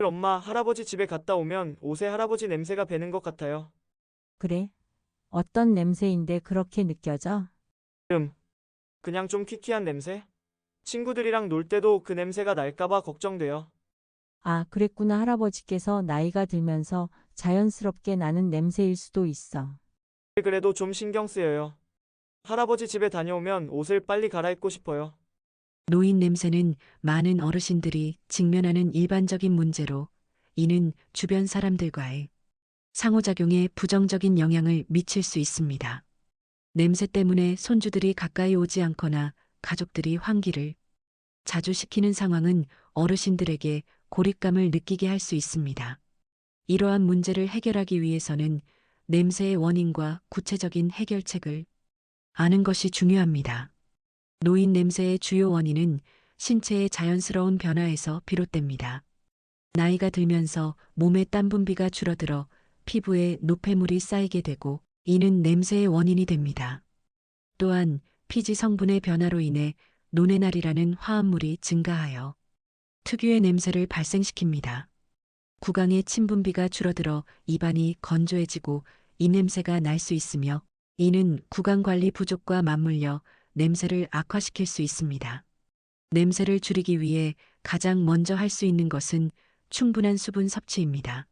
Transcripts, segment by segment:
엄마, 할아버지 집에 갔다 오면 옷에 할아버지 냄새가 배는 것 같아요. 그래? 어떤 냄새인데 그렇게 느껴져? 음, 그냥 좀 퀴퀴한 냄새? 친구들이랑 놀 때도 그 냄새가 날까봐 걱정돼요. 아, 그랬구나. 할아버지께서 나이가 들면서 자연스럽게 나는 냄새일 수도 있어. 그래도 좀 신경 쓰여요. 할아버지 집에 다녀오면 옷을 빨리 갈아입고 싶어요. 노인 냄새는 많은 어르신들이 직면하는 일반적인 문제로 이는 주변 사람들과의 상호작용에 부정적인 영향을 미칠 수 있습니다. 냄새 때문에 손주들이 가까이 오지 않거나 가족들이 환기를 자주 시키는 상황은 어르신들에게 고립감을 느끼게 할 수 있습니다. 이러한 문제를 해결하기 위해서는 냄새의 원인과 구체적인 해결책을 아는 것이 중요합니다. 노인 냄새의 주요 원인은 신체의 자연스러운 변화에서 비롯됩니다. 나이가 들면서 몸의 땀 분비가 줄어들어 피부에 노폐물이 쌓이게 되고 이는 냄새의 원인이 됩니다. 또한 피지 성분의 변화로 인해 노네날이라는 화합물이 증가하여 특유의 냄새를 발생시킵니다. 구강의 침분비가 줄어들어 입안이 건조해지고 입냄새가 날 수 있으며 이는 구강 관리 부족과 맞물려 냄새를 악화시킬 수 있습니다. 냄새를 줄이기 위해 가장 먼저 할 수 있는 것은 충분한 수분 섭취입니다.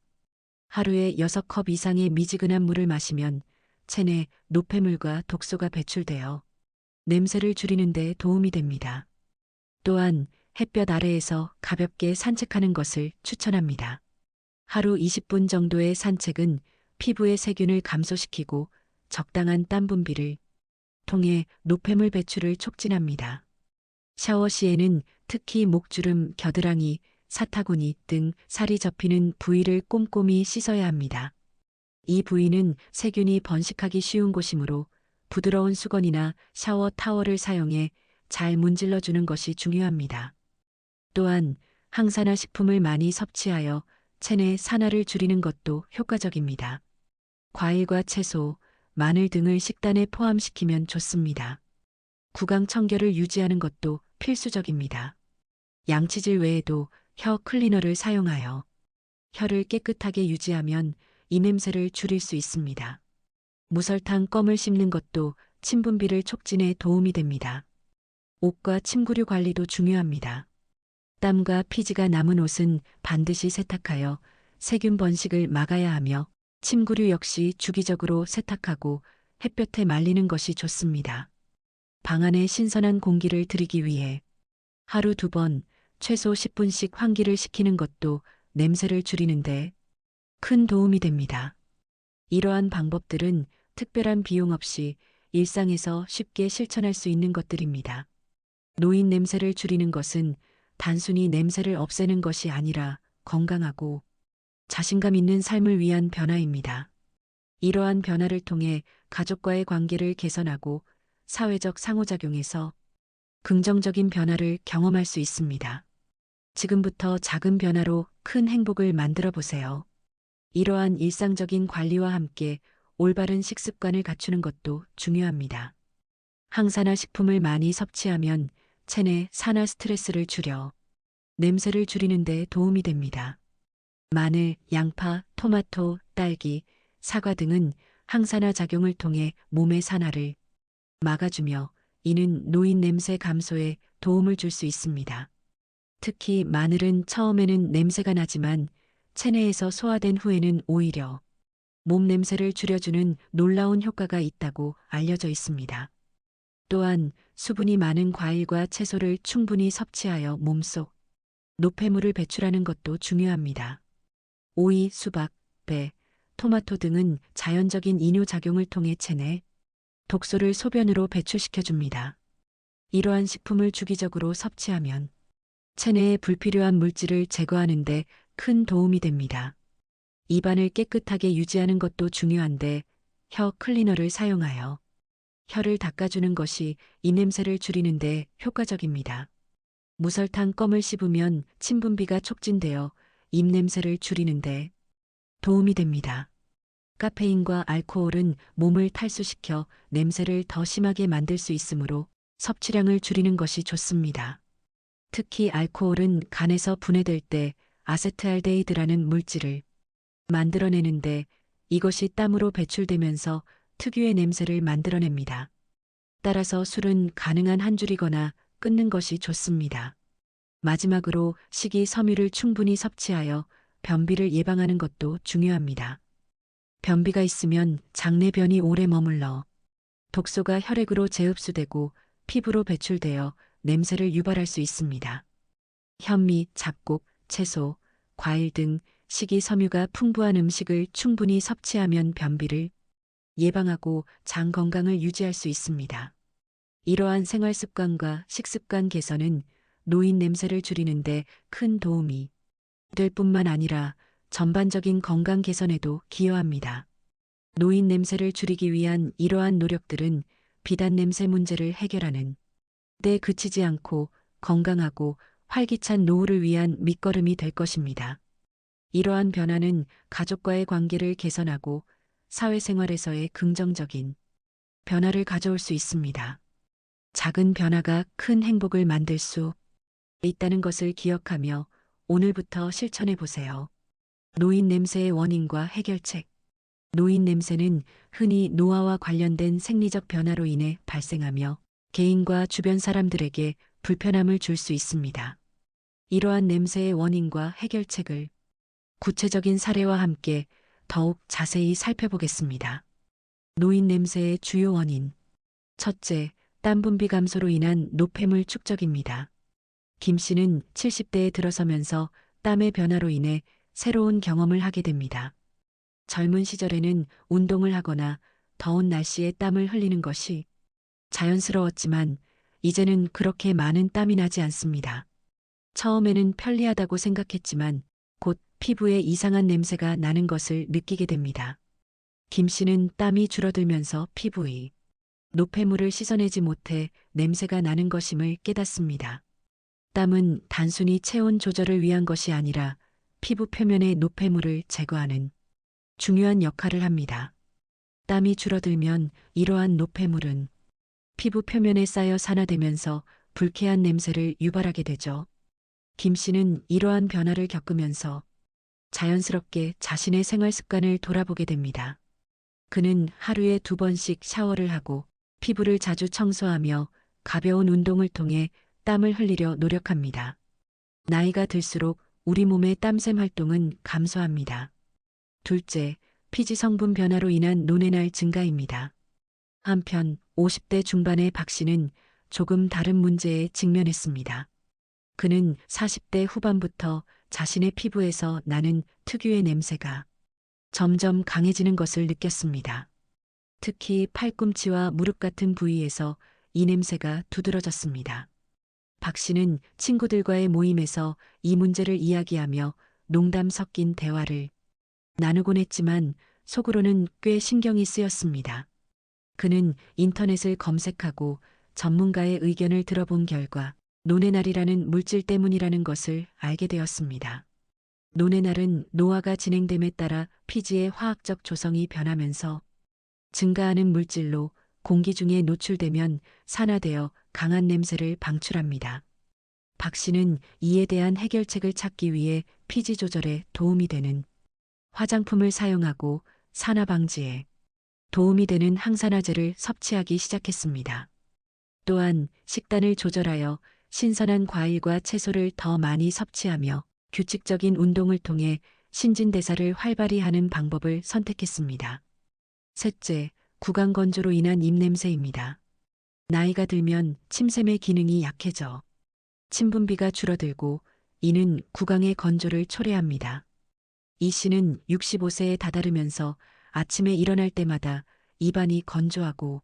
하루에 6컵 이상의 미지근한 물을 마시면 체내 노폐물과 독소가 배출되어 냄새를 줄이는 데 도움이 됩니다. 또한 햇볕 아래에서 가볍게 산책하는 것을 추천합니다. 하루 20분 정도의 산책은 피부의 세균을 감소시키고 적당한 땀 분비를 통해 노폐물 배출을 촉진합니다. 샤워 시에는 특히 목주름, 겨드랑이, 사타구니 등 살이 접히는 부위를 꼼꼼히 씻어야 합니다. 이 부위는 세균이 번식하기 쉬운 곳이므로 부드러운 수건이나 샤워 타월을 사용해 잘 문질러 주는 것이 중요합니다. 또한 항산화 식품을 많이 섭취하여 체내 산화를 줄이는 것도 효과적입니다. 과일과 채소, 마늘 등을 식단에 포함시키면 좋습니다. 구강 청결을 유지하는 것도 필수적입니다. 양치질 외에도 혀 클리너를 사용하여 혀를 깨끗하게 유지하면 입냄새를 줄일 수 있습니다. 무설탕 껌을 씹는 것도 침분비를 촉진해 도움이 됩니다. 옷과 침구류 관리도 중요합니다. 땀과 피지가 남은 옷은 반드시 세탁하여 세균 번식을 막아야 하며 침구류 역시 주기적으로 세탁하고 햇볕에 말리는 것이 좋습니다. 방 안에 신선한 공기를 들이기 위해 하루 2번 최소 10분씩 환기를 시키는 것도 냄새를 줄이는데 큰 도움이 됩니다. 이러한 방법들은 특별한 비용 없이 일상에서 쉽게 실천할 수 있는 것들입니다. 노인 냄새를 줄이는 것은 단순히 냄새를 없애는 것이 아니라 건강하고 자신감 있는 삶을 위한 변화입니다. 이러한 변화를 통해 가족과의 관계를 개선하고 사회적 상호작용에서 긍정적인 변화를 경험할 수 있습니다. 지금부터 작은 변화로 큰 행복을 만들어 보세요. 이러한 일상적인 관리와 함께 올바른 식습관을 갖추는 것도 중요합니다. 항산화 식품을 많이 섭취하면 체내 산화 스트레스를 줄여 냄새를 줄이는 데 도움이 됩니다. 마늘, 양파, 토마토, 딸기, 사과 등은 항산화 작용을 통해 몸의 산화를 막아주며 이는 노인 냄새 감소에 도움을 줄 수 있습니다. 특히 마늘은 처음에는 냄새가 나지만 체내에서 소화된 후에는 오히려 몸 냄새를 줄여주는 놀라운 효과가 있다고 알려져 있습니다. 또한 수분이 많은 과일과 채소를 충분히 섭취하여 몸속 노폐물을 배출하는 것도 중요합니다. 오이, 수박, 배, 토마토 등은 자연적인 이뇨작용을 통해 체내 독소를 소변으로 배출시켜줍니다. 이러한 식품을 주기적으로 섭취하면 체내의 불필요한 물질을 제거하는 데 큰 도움이 됩니다. 입안을 깨끗하게 유지하는 것도 중요한데 혀 클리너를 사용하여 혀를 닦아주는 것이 입냄새를 줄이는 데 효과적입니다. 무설탕 껌을 씹으면 침분비가 촉진되어 입냄새를 줄이는데 도움이 됩니다. 카페인과 알코올은 몸을 탈수시켜 냄새를 더 심하게 만들 수 있으므로 섭취량을 줄이는 것이 좋습니다. 특히 알코올은 간에서 분해될 때 아세트알데히드라는 물질을 만들어내는데 이것이 땀으로 배출되면서 특유의 냄새를 만들어냅니다. 따라서 술은 가능한 한 줄이거나 끊는 것이 좋습니다. 마지막으로 식이섬유를 충분히 섭취하여 변비를 예방하는 것도 중요합니다. 변비가 있으면 장내변이 오래 머물러 독소가 혈액으로 재흡수되고 피부로 배출되어 냄새를 유발할 수 있습니다. 현미, 잡곡, 채소, 과일 등 식이섬유가 풍부한 음식을 충분히 섭취하면 변비를 예방하고 장 건강을 유지할 수 있습니다. 이러한 생활 습관과 식습관 개선은 노인 냄새를 줄이는데 큰 도움이 될 뿐만 아니라 전반적인 건강 개선에도 기여합니다. 노인 냄새를 줄이기 위한 이러한 노력들은 비단 냄새 문제를 해결하는 데 그치지 않고 건강하고 활기찬 노후를 위한 밑거름이 될 것입니다. 이러한 변화는 가족과의 관계를 개선하고 사회생활에서의 긍정적인 변화를 가져올 수 있습니다. 작은 변화가 큰 행복을 만들 수 있다는 것을 기억하며 오늘부터 실천해 보세요. 노인 냄새의 원인과 해결책. 노인 냄새는 흔히 노화와 관련된 생리적 변화로 인해 발생하며 개인과 주변 사람들에게 불편함을 줄 수 있습니다. 이러한 냄새의 원인과 해결책을 구체적인 사례와 함께 더욱 자세히 살펴보겠습니다. 노인 냄새의 주요 원인. 첫째, 땀 분비 감소로 인한 노폐물 축적입니다. 김 씨는 70대에 들어서면서 땀의 변화로 인해 새로운 경험을 하게 됩니다. 젊은 시절에는 운동을 하거나 더운 날씨에 땀을 흘리는 것이 자연스러웠지만 이제는 그렇게 많은 땀이 나지 않습니다. 처음에는 편리하다고 생각했지만 곧 피부에 이상한 냄새가 나는 것을 느끼게 됩니다. 김 씨는 땀이 줄어들면서 피부의 노폐물을 씻어내지 못해 냄새가 나는 것임을 깨닫습니다. 땀은 단순히 체온 조절을 위한 것이 아니라 피부 표면의 노폐물을 제거하는 중요한 역할을 합니다. 땀이 줄어들면 이러한 노폐물은 피부 표면에 쌓여 산화되면서 불쾌한 냄새를 유발하게 되죠. 김 씨는 이러한 변화를 겪으면서 자연스럽게 자신의 생활 습관을 돌아보게 됩니다. 그는 하루에 2번씩 샤워를 하고 피부를 자주 청소하며 가벼운 운동을 통해 땀을 흘리려 노력합니다. 나이가 들수록 우리 몸의 땀샘 활동은 감소합니다. 둘째, 피지 성분 변화로 인한 노뇌날 증가입니다. 한편 50대 중반의 박 씨는 조금 다른 문제에 직면했습니다. 그는 40대 후반부터 자신의 피부에서 나는 특유의 냄새가 점점 강해지는 것을 느꼈습니다. 특히 팔꿈치와 무릎 같은 부위에서 이 냄새가 두드러졌습니다. 박 씨는 친구들과의 모임에서 이 문제를 이야기하며 농담 섞인 대화를 나누곤 했지만 속으로는 꽤 신경이 쓰였습니다. 그는 인터넷을 검색하고 전문가의 의견을 들어본 결과 노네날이라는 물질 때문이라는 것을 알게 되었습니다. 노네날은 노화가 진행됨에 따라 피지의 화학적 조성이 변하면서 증가하는 물질로 공기 중에 노출되면 산화되어 강한 냄새를 방출합니다. 박 씨는 이에 대한 해결책을 찾기 위해 피지 조절에 도움이 되는 화장품을 사용하고 산화 방지에 도움이 되는 항산화제를 섭취하기 시작했습니다. 또한 식단을 조절하여 신선한 과일과 채소를 더 많이 섭취하며 규칙적인 운동을 통해 신진대사를 활발히 하는 방법을 선택했습니다. 셋째, 구강 건조로 인한 입냄새입니다. 나이가 들면 침샘의 기능이 약해져 침분비가 줄어들고 이는 구강의 건조를 초래합니다. 이 씨는 65세에 다다르면서 아침에 일어날 때마다 입안이 건조하고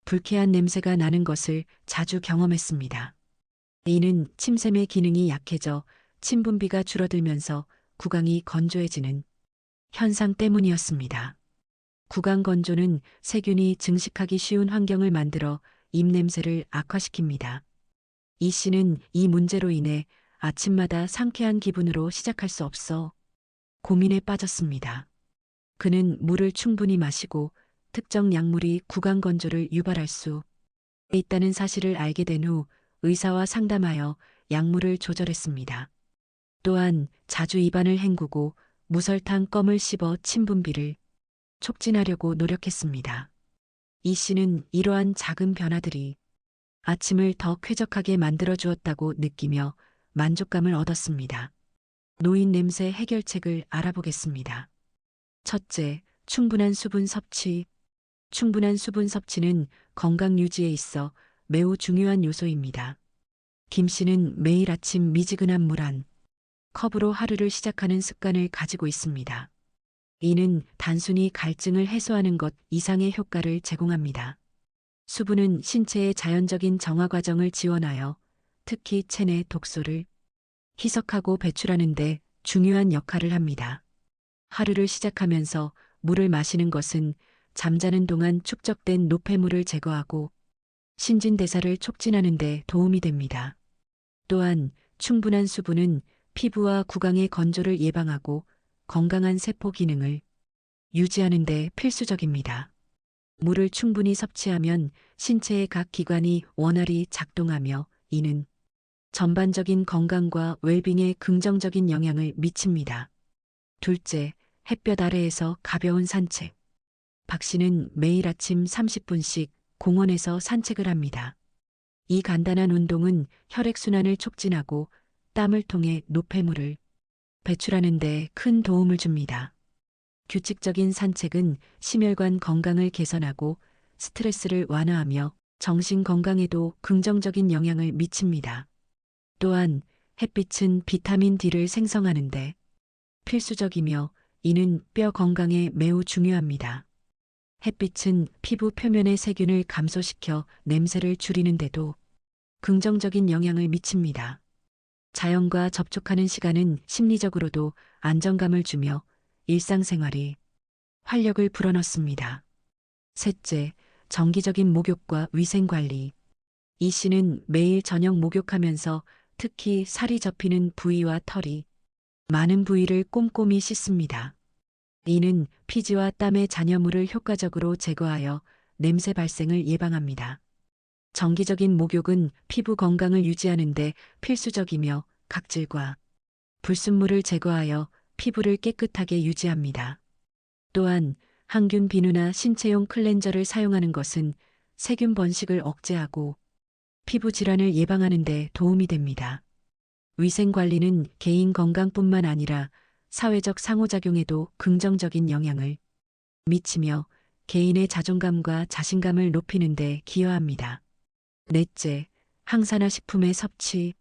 불쾌한 냄새가 나는 것을 자주 경험했습니다. 이는 침샘의 기능이 약해져 침분비가 줄어들면서 구강이 건조해지는 현상 때문이었습니다. 구강 건조는 세균이 증식하기 쉬운 환경을 만들어 입냄새를 악화시킵니다. 이 씨는 이 문제로 인해 아침마다 상쾌한 기분으로 시작할 수 없어 고민에 빠졌습니다. 그는 물을 충분히 마시고 특정 약물이 구강 건조를 유발할 수 있다는 사실을 알게 된 후 의사와 상담하여 약물을 조절했습니다. 또한 자주 입안을 헹구고 무설탕 껌을 씹어 침 분비를 촉진하려고 노력했습니다. 이 씨는 이러한 작은 변화들이 아침을 더 쾌적하게 만들어 주었다고 느끼며 만족감을 얻었습니다. 노인 냄새 해결책을 알아보겠습니다. 첫째, 충분한 수분 섭취. 충분한 수분 섭취는 건강 유지에 있어 매우 중요한 요소입니다. 김 씨는 매일 아침 미지근한 물 한 컵으로 하루를 시작하는 습관을 가지고 있습니다. 이는 단순히 갈증을 해소하는 것 이상의 효과를 제공합니다. 수분은 신체의 자연적인 정화 과정을 지원하여 특히 체내 독소를 희석하고 배출하는 데 중요한 역할을 합니다. 하루를 시작하면서 물을 마시는 것은 잠자는 동안 축적된 노폐물을 제거하고 신진대사를 촉진하는 데 도움이 됩니다. 또한 충분한 수분은 피부와 구강의 건조를 예방하고 건강한 세포 기능을 유지하는 데 필수적입니다. 물을 충분히 섭취하면 신체의 각 기관이 원활히 작동하며 이는 전반적인 건강과 웰빙에 긍정적인 영향을 미칩니다. 둘째, 햇볕 아래에서 가벼운 산책. 박 씨는 매일 아침 30분씩 공원에서 산책을 합니다. 이 간단한 운동은 혈액순환을 촉진하고 땀을 통해 노폐물을 배출하는 데 큰 도움을 줍니다. 규칙적인 산책은 심혈관 건강을 개선하고 스트레스를 완화하며 정신 건강에도 긍정적인 영향을 미칩니다. 또한 햇빛은 비타민 D를 생성하는데 필수적이며 이는 뼈 건강에 매우 중요합니다. 햇빛은 피부 표면의 세균을 감소시켜 냄새를 줄이는 데도 긍정적인 영향을 미칩니다. 자연과 접촉하는 시간은 심리적으로도 안정감을 주며 일상생활이 활력을 불어넣습니다. 셋째, 정기적인 목욕과 위생관리. 이 씨는 매일 저녁 목욕하면서 특히 살이 접히는 부위와 털이 많은 부위를 꼼꼼히 씻습니다. 이는 피지와 땀의 잔여물을 효과적으로 제거하여 냄새 발생을 예방합니다. 정기적인 목욕은 피부 건강을 유지하는 데 필수적이며 각질과 불순물을 제거하여 피부를 깨끗하게 유지합니다. 또한 항균 비누나 신체용 클렌저를 사용하는 것은 세균 번식을 억제하고 피부 질환을 예방하는 데 도움이 됩니다. 위생 관리는 개인 건강뿐만 아니라 사회적 상호작용에도 긍정적인 영향을 미치며 개인의 자존감과 자신감을 높이는 데 기여합니다. 넷째, 항산화 식품의 섭취.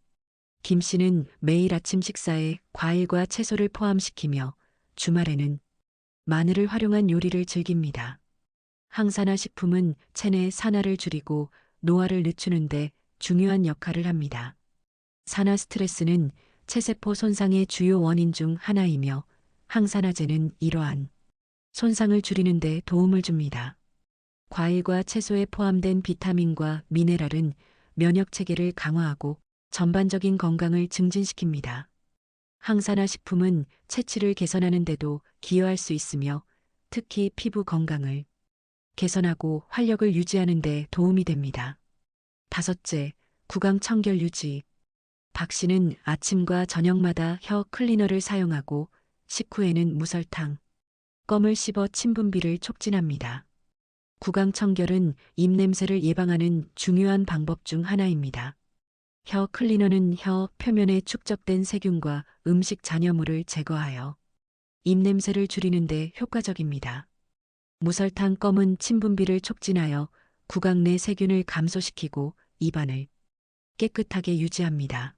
김 씨는 매일 아침 식사에 과일과 채소를 포함시키며 주말에는 마늘을 활용한 요리를 즐깁니다. 항산화 식품은 체내 산화를 줄이고 노화를 늦추는 데 중요한 역할을 합니다. 산화 스트레스는 체세포 손상의 주요 원인 중 하나이며 항산화제는 이러한 손상을 줄이는 데 도움을 줍니다. 과일과 채소에 포함된 비타민과 미네랄은 면역 체계를 강화하고 전반적인 건강을 증진시킵니다. 항산화 식품은 체취를 개선하는 데도 기여할 수 있으며 특히 피부 건강을 개선하고 활력을 유지하는 데 도움이 됩니다. 다섯째, 구강 청결 유지. 박 씨는 아침과 저녁마다 혀 클리너를 사용하고 식후에는 무설탕, 껌을 씹어 침 분비를 촉진합니다. 구강 청결은 입냄새를 예방하는 중요한 방법 중 하나입니다. 혀 클리너는 혀 표면에 축적된 세균과 음식 잔여물을 제거하여 입냄새를 줄이는 데 효과적입니다. 무설탕 껌은 침 분비를 촉진하여 구강 내 세균을 감소시키고 입안을 깨끗하게 유지합니다.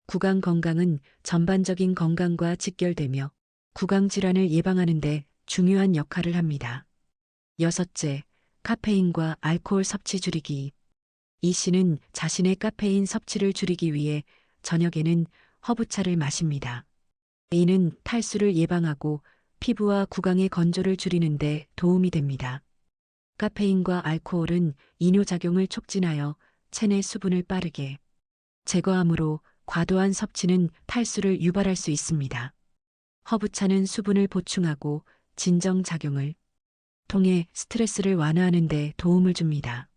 구강 건강은 전반적인 건강과 직결되며 구강 질환을 예방하는 데 중요한 역할을 합니다. 여섯째, 카페인과 알코올 섭취 줄이기. 이 씨는 자신의 카페인 섭취를 줄이기 위해 저녁에는 허브차를 마십니다. 이는 탈수를 예방하고 피부와 구강의 건조를 줄이는 데 도움이 됩니다. 카페인과 알코올은 이뇨작용을 촉진하여 체내 수분을 빠르게 제거하므로 과도한 섭취는 탈수를 유발할 수 있습니다. 허브차는 수분을 보충하고 진정작용을 통해 스트레스를 완화하는 데 도움을 줍니다.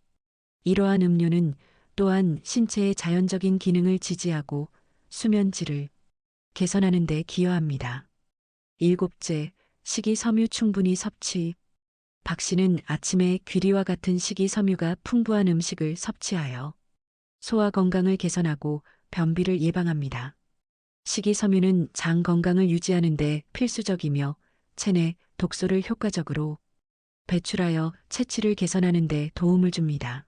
이러한 음료는 또한 신체의 자연적인 기능을 지지하고 수면 질을 개선하는 데 기여합니다. 일곱째, 식이섬유 충분히 섭취. 박 씨는 아침에 귀리와 같은 식이섬유가 풍부한 음식을 섭취하여 소화 건강을 개선하고 변비를 예방합니다. 식이섬유는 장 건강을 유지하는 데 필수적이며 체내 독소를 효과적으로 배출하여 체취를 개선하는 데 도움을 줍니다.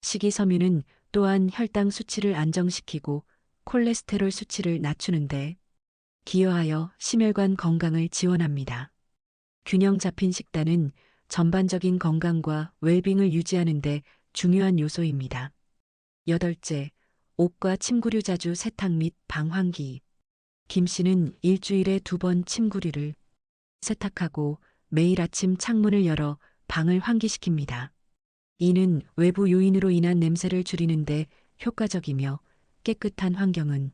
식이섬유는 또한 혈당 수치를 안정시키고 콜레스테롤 수치를 낮추는데 기여하여 심혈관 건강을 지원합니다. 균형 잡힌 식단은 전반적인 건강과 웰빙을 유지하는 데 중요한 요소입니다. 여덟째, 옷과 침구류 자주 세탁 및 방환기. 김 씨는 일주일에 2번 침구류를 세탁하고 매일 아침 창문을 열어 방을 환기시킵니다. 이는 외부 요인으로 인한 냄새를 줄이는데 효과적이며 깨끗한 환경은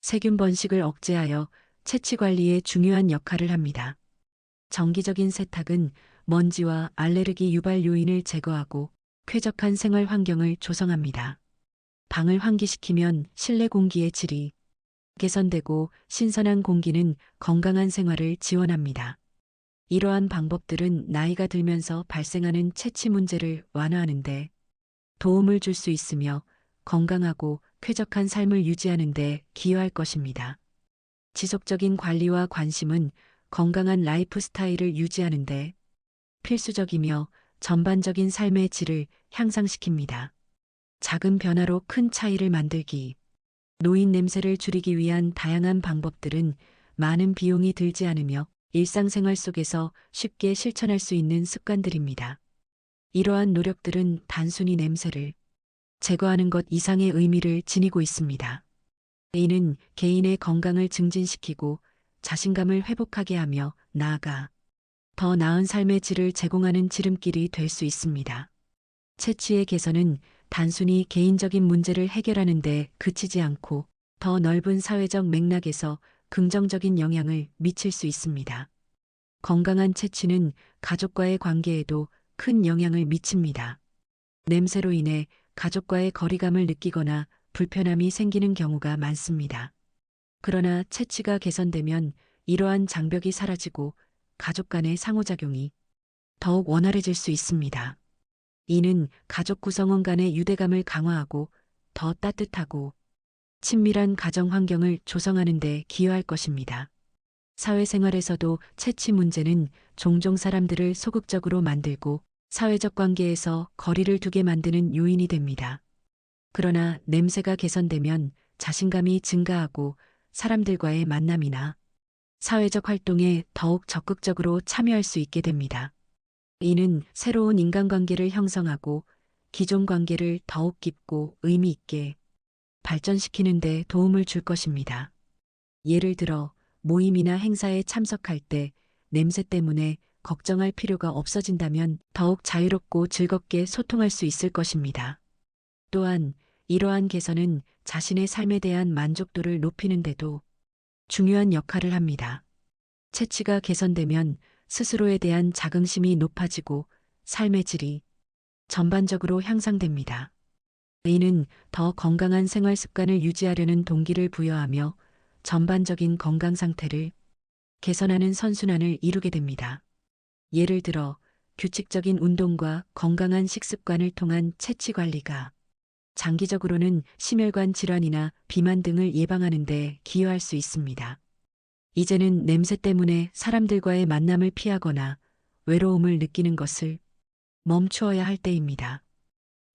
세균 번식을 억제하여 채취 관리에 중요한 역할을 합니다. 정기적인 세탁은 먼지와 알레르기 유발 요인을 제거하고 쾌적한 생활 환경을 조성합니다. 방을 환기시키면 실내 공기의 질이 개선되고 신선한 공기는 건강한 생활을 지원합니다. 이러한 방법들은 나이가 들면서 발생하는 체취 문제를 완화하는 데 도움을 줄 수 있으며 건강하고 쾌적한 삶을 유지하는 데 기여할 것입니다. 지속적인 관리와 관심은 건강한 라이프 스타일을 유지하는 데 필수적이며 전반적인 삶의 질을 향상시킵니다. 작은 변화로 큰 차이를 만들기. 노인 냄새를 줄이기 위한 다양한 방법들은 많은 비용이 들지 않으며 일상생활 속에서 쉽게 실천할 수 있는 습관들입니다. 이러한 노력들은 단순히 냄새를 제거하는 것 이상의 의미를 지니고 있습니다. 이는 개인의 건강을 증진시키고 자신감을 회복하게 하며 나아가 더 나은 삶의 질을 제공하는 지름길이 될 수 있습니다. 채취의 개선은 단순히 개인적인 문제를 해결하는 데 그치지 않고 더 넓은 사회적 맥락에서 긍정적인 영향을 미칠 수 있습니다. 건강한 채취는 가족과의 관계에도 큰 영향을 미칩니다. 냄새로 인해 가족과의 거리감을 느끼거나 불편함이 생기는 경우가 많습니다. 그러나 채취가 개선되면 이러한 장벽이 사라지고 가족 간의 상호작용이 더욱 원활해질 수 있습니다. 이는 가족 구성원 간의 유대감을 강화하고 더 따뜻하고 친밀한 가정 환경을 조성하는 데 기여할 것입니다. 사회생활에서도 채취 문제는 종종 사람들을 소극적으로 만들고 사회적 관계에서 거리를 두게 만드는 요인이 됩니다. 그러나 냄새가 개선되면 자신감이 증가하고 사람들과의 만남이나 사회적 활동에 더욱 적극적으로 참여할 수 있게 됩니다. 이는 새로운 인간관계를 형성하고 기존 관계를 더욱 깊고 의미 있게 발전시키는 데 도움을 줄 것입니다. 예를 들어 모임이나 행사에 참석할 때 냄새 때문에 걱정할 필요가 없어진다면 더욱 자유롭고 즐겁게 소통할 수 있을 것입니다. 또한 이러한 개선은 자신의 삶에 대한 만족도를 높이는 데도 중요한 역할을 합니다. 채취가 개선되면 스스로에 대한 자긍심이 높아지고 삶의 질이 전반적으로 향상됩니다. 이는 더 건강한 생활 습관을 유지하려는 동기를 부여하며 전반적인 건강 상태를 개선하는 선순환을 이루게 됩니다. 예를 들어 규칙적인 운동과 건강한 식습관을 통한 채취 관리가 장기적으로는 심혈관 질환이나 비만 등을 예방하는 데 기여할 수 있습니다. 이제는 냄새 때문에 사람들과의 만남을 피하거나 외로움을 느끼는 것을 멈추어야 할 때입니다.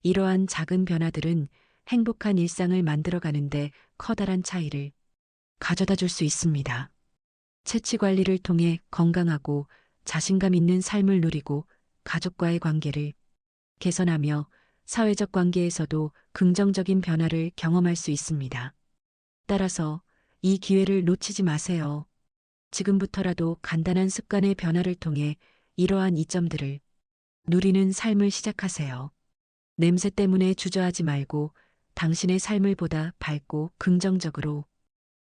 이러한 작은 변화들은 행복한 일상을 만들어가는데 커다란 차이를 가져다 줄 수 있습니다. 채취 관리를 통해 건강하고 자신감 있는 삶을 누리고 가족과의 관계를 개선하며 사회적 관계에서도 긍정적인 변화를 경험할 수 있습니다. 따라서 이 기회를 놓치지 마세요. 지금부터라도 간단한 습관의 변화를 통해 이러한 이점들을 누리는 삶을 시작하세요. 냄새 때문에 주저하지 말고 당신의 삶을 보다 밝고 긍정적으로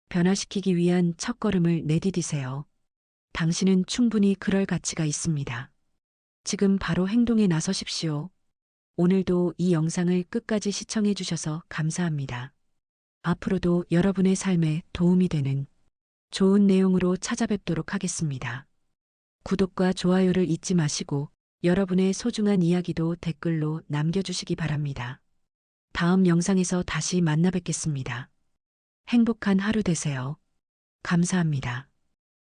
변화시키기 위한 첫걸음을 내디디세요. 당신은 충분히 그럴 가치가 있습니다. 지금 바로 행동에 나서십시오. 오늘도 이 영상을 끝까지 시청해 주셔서 감사합니다. 앞으로도 여러분의 삶에 도움이 되는 좋은 내용으로 찾아뵙도록 하겠습니다. 구독과 좋아요를 잊지 마시고 여러분의 소중한 이야기도 댓글로 남겨주시기 바랍니다. 다음 영상에서 다시 만나 뵙겠습니다. 행복한 하루 되세요. 감사합니다.